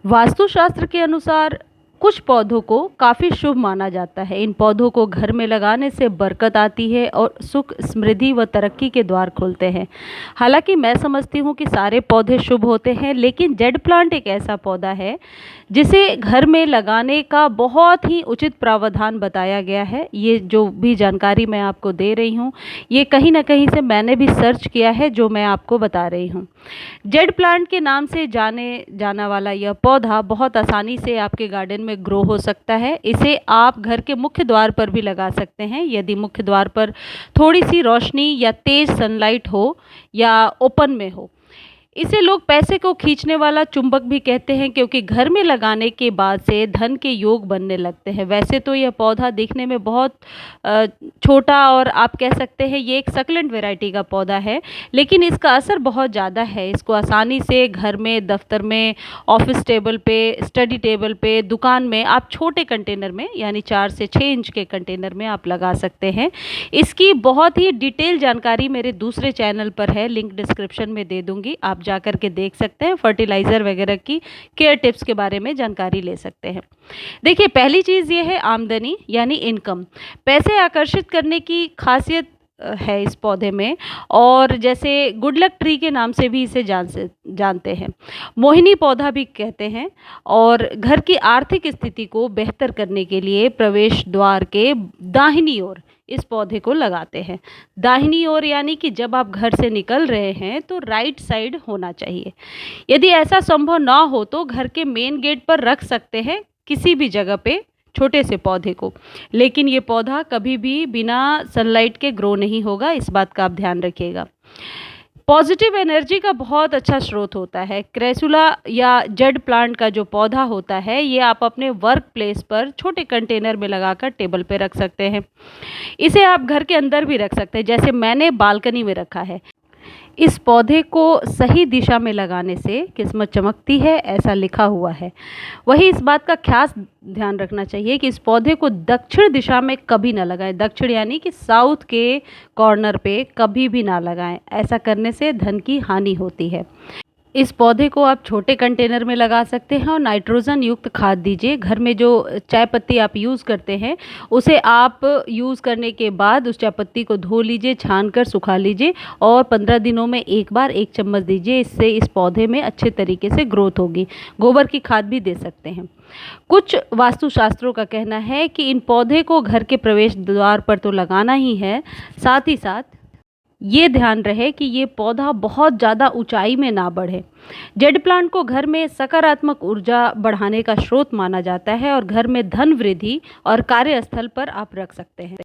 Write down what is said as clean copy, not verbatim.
वास्तुशास्त्र के अनुसार कुछ पौधों को काफ़ी शुभ माना जाता है। इन पौधों को घर में लगाने से बरकत आती है और सुख, समृद्धि व तरक्की के द्वार खुलते हैं। हालांकि मैं समझती हूँ कि सारे पौधे शुभ होते हैं, लेकिन जेड प्लांट एक ऐसा पौधा है जिसे घर में लगाने का बहुत ही उचित प्रावधान बताया गया है। ये जो भी जानकारी मैं आपको दे रही हूँ, ये कहीं ना कहीं से मैंने भी सर्च किया है, जो मैं आपको बता रही हूँ। जेड प्लांट के नाम से जाने जाना वाला यह पौधा बहुत आसानी से आपके गार्डन में ग्रो हो सकता है। इसे आप घर के मुख्य द्वार पर भी लगा सकते हैं। यदि मुख्य द्वार पर थोड़ी सी रोशनी या तेज सनलाइट हो या ओपन में हो। इसे लोग पैसे को खींचने वाला चुंबक भी कहते हैं, क्योंकि घर में लगाने के बाद से धन के योग बनने लगते हैं। वैसे तो यह पौधा दिखने में बहुत छोटा और आप कह सकते हैं ये एक सक्लेंट वैरायटी का पौधा है, लेकिन इसका असर बहुत ज़्यादा है। इसको आसानी से घर में, दफ्तर में, ऑफिस टेबल पे, स्टडी टेबल पे, दुकान में आप छोटे कंटेनर में यानी 4 से 6 इंच के कंटेनर में आप लगा सकते हैं। इसकी बहुत ही डिटेल जानकारी मेरे दूसरे चैनल पर है, लिंक डिस्क्रिप्शन में दे दूंगी, आप जा कर के देख सकते हैं। फर्टिलाइज़र वगैरह की केयर टिप्स के बारे में जानकारी ले सकते हैं। देखिए, पहली चीज़ ये है आमदनी यानी इनकम। पैसे आकर्षित करने की खासियत है इस पौधे में, और जैसे गुड लक ट्री के नाम से भी इसे जानते हैं, मोहिनी पौधा भी कहते हैं। और घर की आर्थिक स्थिति को बेहतर करने के लिए प्रवेश द्वार के दाहिनी ओर इस पौधे को लगाते हैं। दाहिनी ओर यानी कि जब आप घर से निकल रहे हैं तो राइट साइड होना चाहिए। यदि ऐसा संभव ना हो तो घर के मेन गेट पर रख सकते हैं, किसी भी जगह पे छोटे से पौधे को। लेकिन ये पौधा कभी भी बिना सनलाइट के ग्रो नहीं होगा, इस बात का आप ध्यान रखिएगा। पॉजिटिव एनर्जी का बहुत अच्छा स्रोत होता है। क्रेसुला या जेड प्लांट का जो पौधा होता है, ये आप अपने वर्क प्लेस पर छोटे कंटेनर में लगाकर टेबल पे रख सकते हैं। इसे आप घर के अंदर भी रख सकते हैं, जैसे मैंने बालकनी में रखा है। इस पौधे को सही दिशा में लगाने से किस्मत चमकती है, ऐसा लिखा हुआ है। वही इस बात का खास ध्यान रखना चाहिए कि इस पौधे को दक्षिण दिशा में कभी ना लगाएं। दक्षिण यानी कि साउथ के कॉर्नर पे कभी भी ना लगाएं। ऐसा करने से धन की हानि होती है। इस पौधे को आप छोटे कंटेनर में लगा सकते हैं और नाइट्रोजन युक्त खाद दीजिए। घर में जो चाय पत्ती आप यूज़ करते हैं, उसे आप यूज़ करने के बाद उस चाय पत्ती को धो लीजिए, छान कर सुखा लीजिए और 15 दिनों में एक बार 1 चम्मच दीजिए। इससे इस पौधे में अच्छे तरीके से ग्रोथ होगी। गोबर की खाद भी दे सकते हैं। कुछ वास्तुशास्त्रों का कहना है कि इन पौधे को घर के प्रवेश द्वार पर तो लगाना ही है, साथ ही साथ ये ध्यान रहे कि ये पौधा बहुत ज़्यादा ऊंचाई में ना बढ़े। जेड प्लांट को घर में सकारात्मक ऊर्जा बढ़ाने का स्रोत माना जाता है और घर में धन वृद्धि और कार्यस्थल पर आप रख सकते हैं।